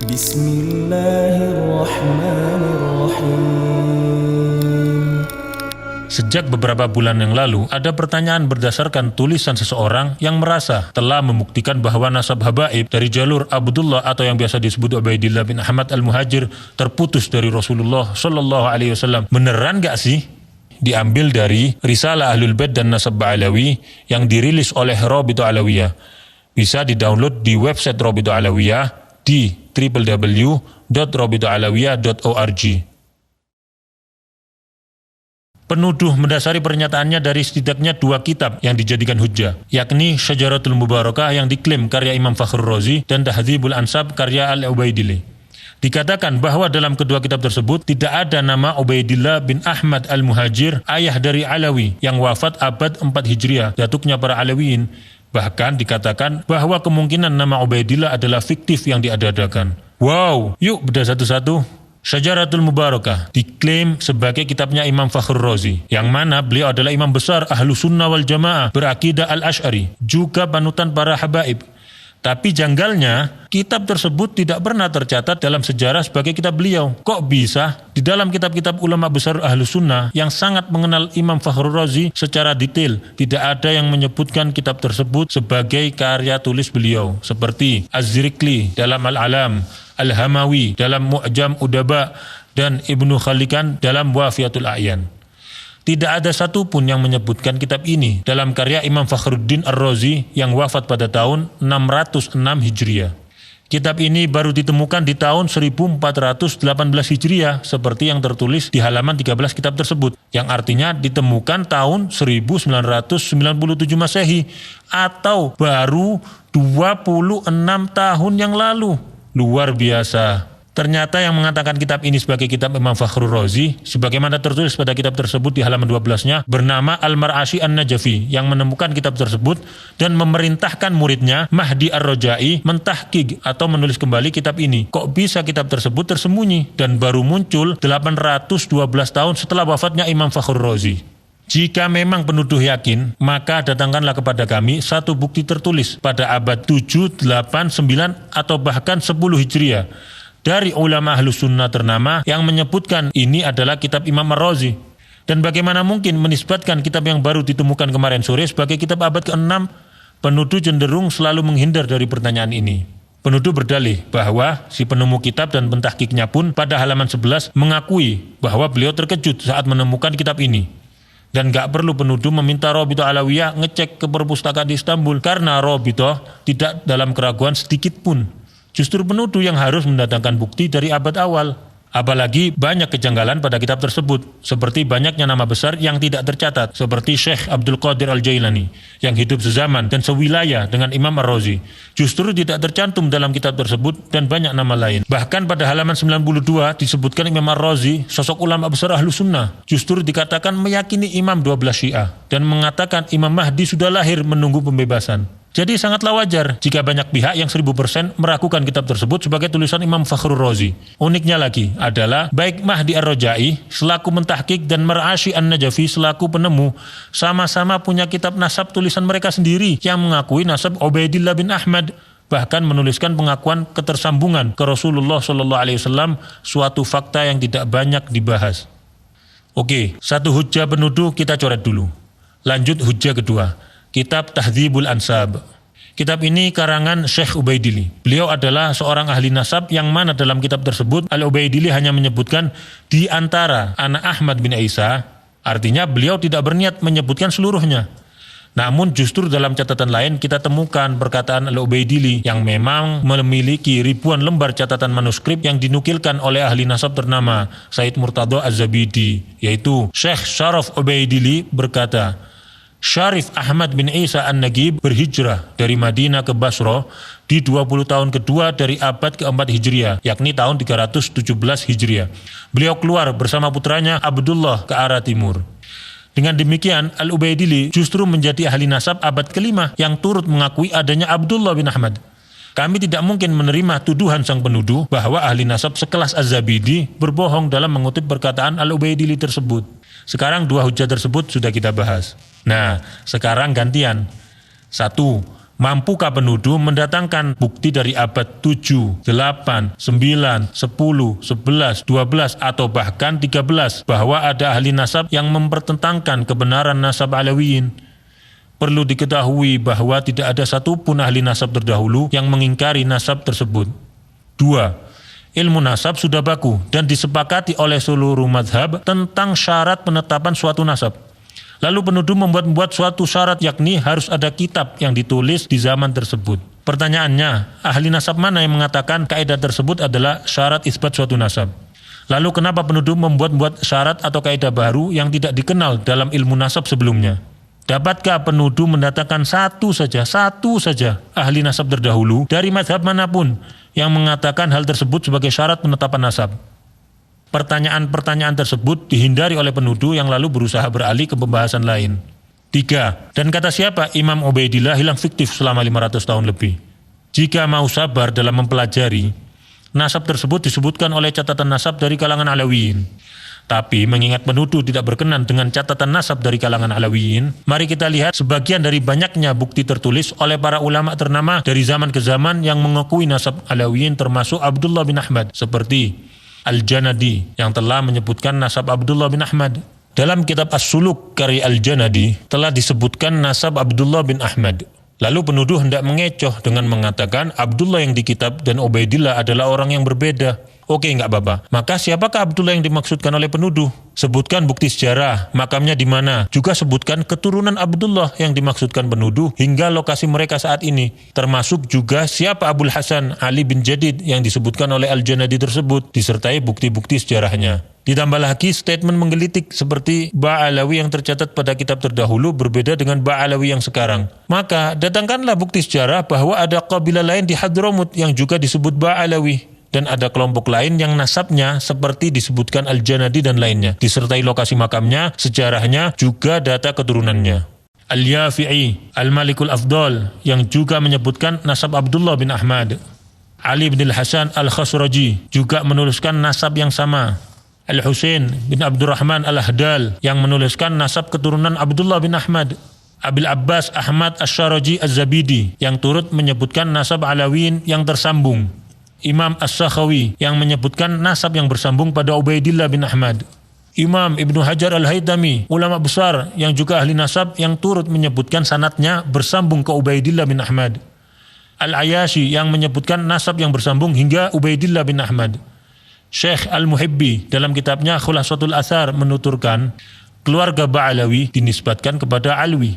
Bismillahirrahmanirrahim. Sejak beberapa bulan yang lalu, ada pertanyaan berdasarkan tulisan seseorang yang merasa telah membuktikan bahwa nasab habaib dari jalur Abdullah atau yang biasa disebut Ubaidillah bin Ahmad al-Muhajir terputus dari Rasulullah Shallallahu Alaihi Wasallam. Beneran gak sih? Diambil dari Risalah Ahlul Bait dan Nasab Ba'alawi yang dirilis oleh Rabithah Alawiyah. Bisa didownload di website Rabithah Alawiyah di www.rabithahalawiyah.org. Penuduh mendasari pernyataannya dari setidaknya dua kitab yang dijadikan hujjah, yakni Syajaratul Mubarakah yang diklaim karya Imam Fakhrur Razi dan Tahdzibul Ansab karya Al-Ubaidili. Dikatakan bahwa dalam kedua kitab tersebut tidak ada nama Ubaidillah bin Ahmad al-Muhajir, ayah dari Alawi yang wafat abad 4 Hijriah, datuknya para Alawiyin. Bahkan dikatakan bahwa kemungkinan nama Ubaidillah adalah fiktif yang diada-adakan. Wow, yuk bedah satu-satu. Syajaratul Mubarakah diklaim sebagai kitabnya Imam Fakhrur Razi, yang mana beliau adalah imam besar Ahlu Sunnah wal Jamaah berakidah Al-Ash'ari, juga panutan para habaib. Tapi janggalnya, kitab tersebut tidak pernah tercatat dalam sejarah sebagai kitab beliau. Kok bisa? Di dalam kitab-kitab ulama besar Ahlu Sunnah yang sangat mengenal Imam Fakhrur Razi secara detail, tidak ada yang menyebutkan kitab tersebut sebagai karya tulis beliau, seperti Az-Zirikli dalam Al-Alam, Al-Hamawi dalam Mu'jam Udaba, dan Ibnu Khalikan dalam Wafiyatul A'yan. Tidak ada satupun yang menyebutkan kitab ini dalam karya Imam Fakhruddin Ar-Razi yang wafat pada tahun 606 Hijriah. Kitab ini baru ditemukan di tahun 1418 Hijriah seperti yang tertulis di halaman 13 kitab tersebut, yang artinya ditemukan tahun 1997 Masehi atau baru 26 tahun yang lalu. Luar biasa. Ternyata yang mengatakan kitab ini sebagai kitab Imam Fakhrur Razi, sebagaimana tertulis pada kitab tersebut di halaman 12-nya, bernama Al-Mar'ashi An-Najafi, yang menemukan kitab tersebut dan memerintahkan muridnya Mahdi Ar-Rajai mentahqiq atau menulis kembali kitab ini. Kok bisa kitab tersebut tersembunyi dan baru muncul 812 tahun setelah wafatnya Imam Fakhrur Razi? Jika memang penuduh yakin, maka datangkanlah kepada kami satu bukti tertulis pada abad 7, 8, 9, atau bahkan 10 Hijriah dari ulama Ahlus Sunnah ternama yang menyebutkan ini adalah kitab Imam Ar-Razi. Dan bagaimana mungkin menisbatkan kitab yang baru ditemukan kemarin sore sebagai kitab abad ke-6? Penuduh cenderung selalu menghindar dari pertanyaan ini. Penuduh berdalih bahwa si penemu kitab dan pentahqiqnya pun pada halaman 11 mengakui bahwa beliau terkejut saat menemukan kitab ini. Dan gak perlu penuduh meminta Rabithah Alawiyah ngecek ke perpustakaan di Istanbul, karena Rabithah tidak dalam keraguan sedikit pun. Justru penuduh yang harus mendatangkan bukti dari abad awal. Apalagi banyak kejanggalan pada kitab tersebut, seperti banyaknya nama besar yang tidak tercatat, seperti Syekh Abdul Qadir Al-Jailani yang hidup sezaman dan sewilayah dengan Imam Ar-Razi. Justru tidak tercantum dalam kitab tersebut dan banyak nama lain. Bahkan pada halaman 92 disebutkan Imam Ar-Razi, sosok ulama besar Ahlu Sunnah, justru dikatakan meyakini Imam 12 Syiah dan mengatakan Imam Mahdi sudah lahir menunggu pembebasan. Jadi sangatlah wajar jika banyak pihak yang 1000% meragukan kitab tersebut sebagai tulisan Imam Fakhrur Razi. Uniknya lagi adalah baik Mahdi Ar-Rajai selaku mentahqiq dan Mar'ashi An-Najafi selaku penemu sama-sama punya kitab nasab tulisan mereka sendiri yang mengakui nasab Ubaidillah bin Ahmad, bahkan menuliskan pengakuan ketersambungan ke Rasulullah SAW, suatu fakta yang tidak banyak dibahas. Oke, satu hujjah penuduh kita coret dulu. Lanjut hujjah kedua. Kitab Tahdzibul Ansab. Kitab ini karangan Syekh Ubaidili. Beliau adalah seorang ahli nasab yang mana dalam kitab tersebut Al-Ubaidili hanya menyebutkan di antara anak Ahmad bin Isa, artinya beliau tidak berniat menyebutkan seluruhnya. Namun justru dalam catatan lain kita temukan perkataan Al-Ubaidili yang memang memiliki ribuan lembar catatan manuskrip yang dinukilkan oleh ahli nasab ternama Said Murtadha Az-Zabidi, yaitu Syekh Syaraf Ubaidili berkata, Syarif Ahmad bin Isa An-Nagib berhijrah dari Madinah ke Basra di 20 tahun kedua dari abad ke-4 Hijriah, yakni tahun 317 Hijriah. Beliau keluar bersama putranya Abdullah ke arah timur. Dengan demikian, Al-Ubaidili justru menjadi ahli nasab abad ke-5 yang turut mengakui adanya Abdullah bin Ahmad. Kami tidak mungkin menerima tuduhan sang penuduh bahwa ahli nasab sekelas Az-Zabidi berbohong dalam mengutip perkataan Al-Ubaidili tersebut. Sekarang dua hujjah tersebut sudah kita bahas. Nah, sekarang gantian. 1. Mampukah penuduh mendatangkan bukti dari abad 7, 8, 9, 10, 11, 12, atau bahkan 13 bahwa ada ahli nasab yang mempertentangkan kebenaran nasab Alawiyin? Perlu diketahui bahwa tidak ada satupun ahli nasab terdahulu yang mengingkari nasab tersebut. 2. Ilmu nasab sudah baku dan disepakati oleh seluruh mazhab tentang syarat penetapan suatu nasab. Lalu penuduh membuat suatu syarat, yakni harus ada kitab yang ditulis di zaman tersebut. Pertanyaannya, ahli nasab mana yang mengatakan kaidah tersebut adalah syarat isbat suatu nasab? Lalu kenapa penuduh membuat syarat atau kaidah baru yang tidak dikenal dalam ilmu nasab sebelumnya? Dapatkah penuduh mendatangkan satu saja ahli nasab terdahulu dari mazhab manapun yang mengatakan hal tersebut sebagai syarat penetapan nasab? Pertanyaan-pertanyaan tersebut dihindari oleh penuduh yang lalu berusaha beralih ke pembahasan lain. 3. Dan kata siapa Imam Ubaidillah hilang fiktif selama 500 tahun lebih? Jika mau sabar dalam mempelajari, nasab tersebut disebutkan oleh catatan nasab dari kalangan Alawiyin. Tapi mengingat penuduh tidak berkenan dengan catatan nasab dari kalangan Alawiyin, mari kita lihat sebagian dari banyaknya bukti tertulis oleh para ulama ternama dari zaman ke zaman yang mengakui nasab Alawiyin, termasuk Abdullah bin Ahmad, seperti Al-Janadi yang telah menyebutkan nasab Abdullah bin Ahmad. Dalam kitab As-Suluk karya Al-Janadi telah disebutkan nasab Abdullah bin Ahmad. Lalu penuduh hendak mengecoh dengan mengatakan Abdullah yang di kitab dan Ubaidillah adalah orang yang berbeda. Oke, enggak apa-apa. Maka siapakah Abdullah yang dimaksudkan oleh penuduh? Sebutkan bukti sejarah, makamnya di mana. Juga sebutkan keturunan Abdullah yang dimaksudkan penuduh hingga lokasi mereka saat ini. Termasuk juga siapa Abul Hasan Ali bin Jadid yang disebutkan oleh Al-Janadi tersebut, disertai bukti-bukti sejarahnya. Ditambah lagi statement menggelitik seperti Ba'alawi yang tercatat pada kitab terdahulu berbeda dengan Ba'alawi yang sekarang. Maka datangkanlah bukti sejarah bahwa ada kabilah lain di Hadramut yang juga disebut Ba'alawi. Dan ada kelompok lain yang nasabnya seperti disebutkan Al-Janadi dan lainnya, disertai lokasi makamnya, sejarahnya, juga data keturunannya. Al-Yafi'i, Al-Malikul Afdal, yang juga menyebutkan nasab Abdullah bin Ahmad. Ali bin Al-Hasan Al-Khasraji juga menuliskan nasab yang sama. Al-Husain bin Abdurrahman Al-Ahdal yang menuliskan nasab keturunan Abdullah bin Ahmad. Abil Abbas Ahmad Asy-Syaraji Az-Zabidi yang turut menyebutkan nasab Alawiyin yang tersambung. Imam As-Sakhawi yang menyebutkan nasab yang bersambung pada Ubaidillah bin Ahmad. Imam Ibnu Hajar Al-Haytami, ulama besar yang juga ahli nasab yang turut menyebutkan sanadnya bersambung ke Ubaidillah bin Ahmad. Al-Ayashi yang menyebutkan nasab yang bersambung hingga Ubaidillah bin Ahmad. Syekh Al-Muhibbi dalam kitabnya Khulasatul Athar menuturkan keluarga Ba'alawi dinisbatkan kepada Alwi.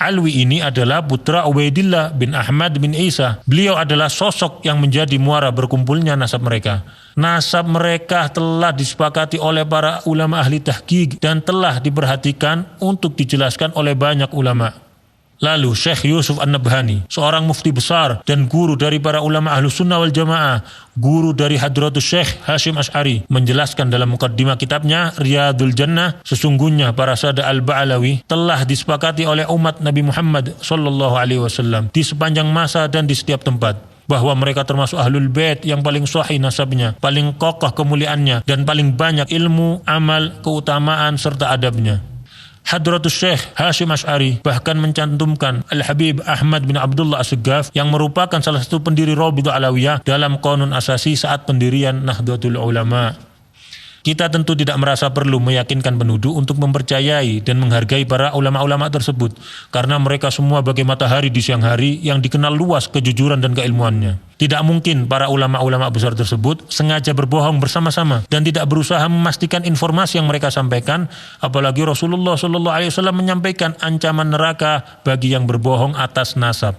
Alwi ini adalah putra Ubaidillah bin Ahmad bin Isa. Beliau adalah sosok yang menjadi muara berkumpulnya nasab mereka. Nasab mereka telah disepakati oleh para ulama ahli tahqiq dan telah diperhatikan untuk dijelaskan oleh banyak ulama. Lalu Syekh Yusuf An-Nabhani, seorang mufti besar dan guru dari para ulama Ahlus Sunnah wal Jamaah, guru dari Hadratus Syekh Hashim Asy'ari, menjelaskan dalam mukaddimah kitabnya Riyadul Jannah, sesungguhnya para sada al-Ba'alawi telah disepakati oleh umat Nabi Muhammad SAW di sepanjang masa dan di setiap tempat, bahwa mereka termasuk Ahlul Bait yang paling sahih nasabnya, paling kokoh kemuliaannya, dan paling banyak ilmu, amal, keutamaan, serta adabnya. Hadratus Syekh Hashim Asy'ari bahkan mencantumkan Al-Habib Ahmad bin Abdullah As-Saggaf yang merupakan salah satu pendiri Rabithah Alawiyah dalam Qanun Asasi saat pendirian Nahdlatul Ulama. Kita tentu tidak merasa perlu meyakinkan penuduh untuk mempercayai dan menghargai para ulama-ulama tersebut, karena mereka semua bagai matahari di siang hari yang dikenal luas kejujuran dan keilmuannya. Tidak mungkin para ulama-ulama besar tersebut sengaja berbohong bersama-sama dan tidak berusaha memastikan informasi yang mereka sampaikan, apalagi Rasulullah SAW menyampaikan ancaman neraka bagi yang berbohong atas nasab.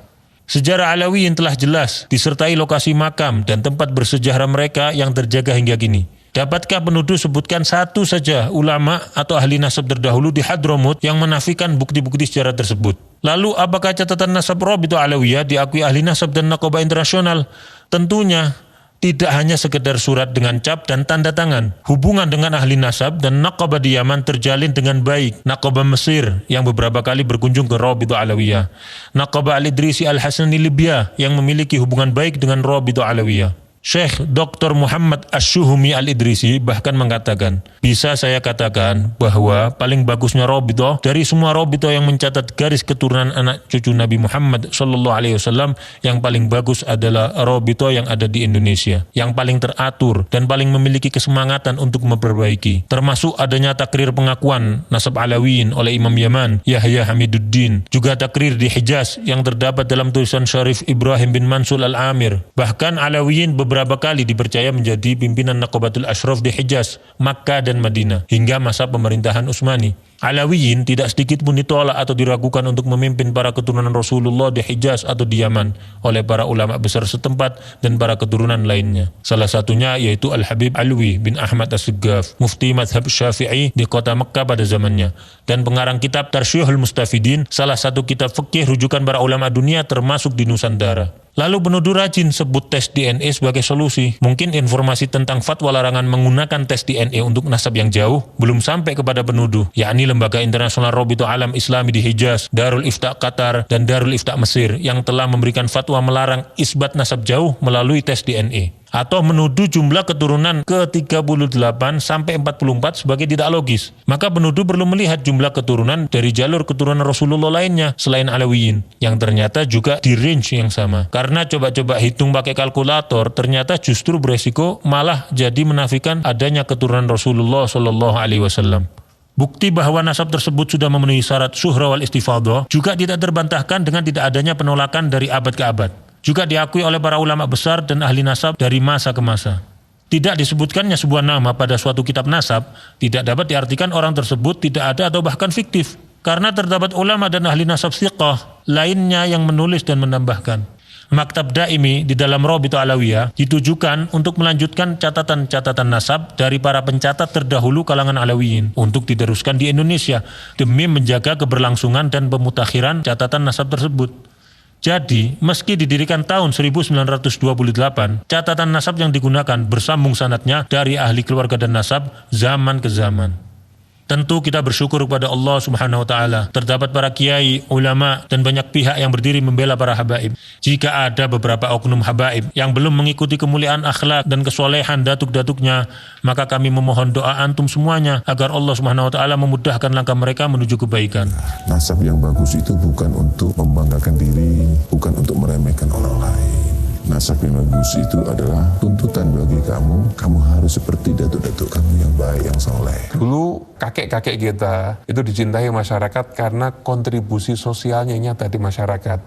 Sejarah Alawiyin telah jelas, disertai lokasi makam dan tempat bersejarah mereka yang terjaga hingga kini. Dapatkah penuduh sebutkan satu saja ulama atau ahli nasab terdahulu di Hadramut yang menafikan bukti-bukti sejarah tersebut? Lalu apakah catatan nasab Rabithah Alawiyah diakui ahli nasab dan Naqabah internasional? Tentunya tidak hanya sekedar surat dengan cap dan tanda tangan. Hubungan dengan ahli nasab dan Naqabah di Yaman terjalin dengan baik. Naqabah Mesir yang beberapa kali berkunjung ke Rabithah Alawiyah. Naqabah Al-Idrisi Al-Hasani Libya yang memiliki hubungan baik dengan Rabithah Alawiyah. Syekh Dr. Muhammad Asy-Syuhumi Al-Idrisi bahkan mengatakan, bisa saya katakan bahwa paling bagusnya Rabithah dari semua Rabithah yang mencatat garis keturunan anak cucu Nabi Muhammad SAW, yang paling bagus adalah Rabithah yang ada di Indonesia, yang paling teratur dan paling memiliki kesemangatan untuk memperbaiki, termasuk adanya takrir pengakuan nasab Alawiyin oleh Imam Yaman Yahya Hamiduddin, juga takrir di Hijaz yang terdapat dalam tulisan Syarif Ibrahim bin Mansur Al-Amir. Bahkan Alawiyin beberapa kali dipercaya menjadi pimpinan Naqabatul Ashraf di Hijaz, Makkah dan Madinah hingga masa pemerintahan Utsmani. Alawiyin tidak sedikit pun ditolak atau diragukan untuk memimpin para keturunan Rasulullah di Hijaz atau di Yaman oleh para ulama besar setempat dan para keturunan lainnya. Salah satunya yaitu Al-Habib Alwi bin Ahmad As-Suggaf, mufti mazhab Syafi'i di kota Mekkah pada zamannya, dan pengarang kitab Tarsyihul Mustafidin, salah satu kitab fikih rujukan para ulama dunia termasuk di Nusantara. Lalu penuduh rajin sebut tes DNA sebagai solusi. Mungkin informasi tentang fatwa larangan menggunakan tes DNA untuk nasab yang jauh belum sampai kepada penuduh, yakni Lembaga Internasional Rabithah Alam Islami di Hijaz, Darul Ifta Qatar, dan Darul Ifta Mesir yang telah memberikan fatwa melarang isbat nasab jauh melalui tes DNA. Atau menuduh jumlah keturunan ke-38 sampai 44 sebagai tidak logis. Maka penuduh perlu melihat jumlah keturunan dari jalur keturunan Rasulullah lainnya selain Alawiyin, yang ternyata juga di range yang sama. Karena coba-coba hitung pakai kalkulator, ternyata justru beresiko malah jadi menafikan adanya keturunan Rasulullah SAW. Bukti bahwa nasab tersebut sudah memenuhi syarat syuhrah wal istifadhah juga tidak terbantahkan dengan tidak adanya penolakan dari abad ke abad. Juga diakui oleh para ulama besar dan ahli nasab dari masa ke masa. Tidak disebutkannya sebuah nama pada suatu kitab nasab tidak dapat diartikan orang tersebut tidak ada atau bahkan fiktif, karena terdapat ulama dan ahli nasab thiqah lainnya yang menulis dan menambahkan. Maktab Daimi di dalam Rabithah Alawiyah ditujukan untuk melanjutkan catatan-catatan nasab dari para pencatat terdahulu kalangan Alawiyin untuk diteruskan di Indonesia demi menjaga keberlangsungan dan pemutakhiran catatan nasab tersebut. Jadi, meski didirikan tahun 1928, catatan nasab yang digunakan bersambung sanadnya dari ahli keluarga dan nasab zaman ke zaman. Tentu kita bersyukur kepada Allah Subhanahu wa taala. Terdapat para kiai, ulama, dan banyak pihak yang berdiri membela para habaib. Jika ada beberapa oknum habaib yang belum mengikuti kemuliaan akhlak dan kesolehan datuk-datuknya, maka kami memohon doa antum semuanya agar Allah Subhanahu wa taala memudahkan langkah mereka menuju kebaikan. Nasab yang bagus itu bukan untuk membanggakan diri, bukan untuk meremehkan orang lain. Nasab yang bagus itu adalah tuntutan bagi kamu. Kamu harus seperti datuk-datuk kamu yang baik, yang soleh. Dulu kakek-kakek kita itu dicintai masyarakat karena kontribusi sosialnya nyata di masyarakat.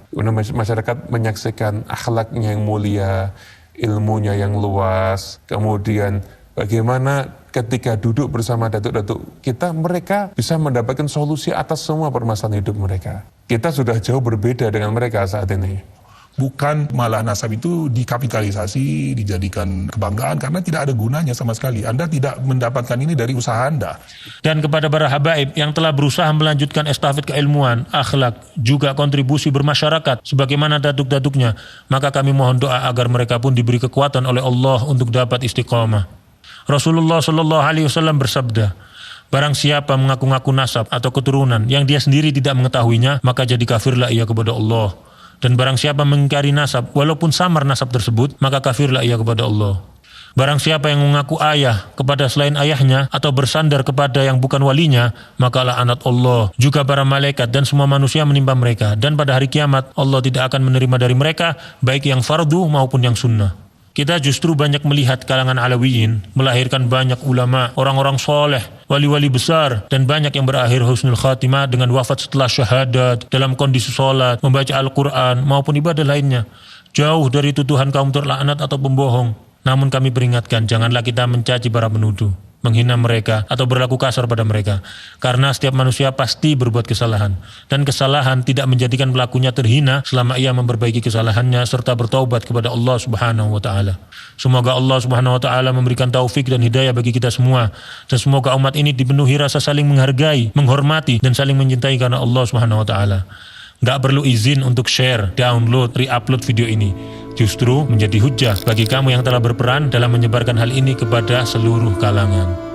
Masyarakat menyaksikan akhlaknya yang mulia, ilmunya yang luas, kemudian bagaimana ketika duduk bersama datuk-datuk kita, mereka bisa mendapatkan solusi atas semua permasalahan hidup mereka. Kita sudah jauh berbeda dengan mereka saat ini. Bukan malah nasab itu dikapitalisasi, dijadikan kebanggaan karena tidak ada gunanya sama sekali. Anda tidak mendapatkan ini dari usaha Anda. Dan kepada para habaib yang telah berusaha melanjutkan estafet keilmuan, akhlak, juga kontribusi bermasyarakat sebagaimana datuk-datuknya, maka kami mohon doa agar mereka pun diberi kekuatan oleh Allah untuk dapat istiqamah. Rasulullah SAW bersabda, barang siapa mengaku-ngaku nasab atau keturunan yang dia sendiri tidak mengetahuinya, maka jadi kafirlah ia kepada Allah. Dan barang siapa mengingkari nasab, walaupun samar nasab tersebut, maka kafirlah ia kepada Allah. Barang siapa yang mengaku ayah kepada selain ayahnya, atau bersandar kepada yang bukan walinya, maka laknat Allah, juga para malaikat dan semua manusia menimpa mereka. Dan pada hari kiamat, Allah tidak akan menerima dari mereka, baik yang fardu maupun yang sunnah. Kita justru banyak melihat kalangan Alawiyin melahirkan banyak ulama, orang-orang soleh, wali-wali besar, dan banyak yang berakhir husnul khatimah dengan wafat setelah syahadat, dalam kondisi sholat, membaca Al-Quran, maupun ibadah lainnya. Jauh dari tuduhan kaum terlaknat atau pembohong. Namun kami peringatkan, janganlah kita mencaci para penuduh, menghina mereka, atau berlaku kasar pada mereka. Karena setiap manusia pasti berbuat kesalahan. Dan kesalahan tidak menjadikan pelakunya terhina selama ia memperbaiki kesalahannya serta bertaubat kepada Allah Subhanahu wa ta'ala. Semoga Allah Subhanahu wa ta'ala memberikan taufik dan hidayah bagi kita semua. Dan semoga umat ini dipenuhi rasa saling menghargai, menghormati, dan saling mencintai karena Allah Subhanahu wa ta'ala. Nggak perlu izin untuk share, download, re-upload video ini. Justru menjadi hujah bagi kamu yang telah berperan dalam menyebarkan hal ini kepada seluruh kalangan.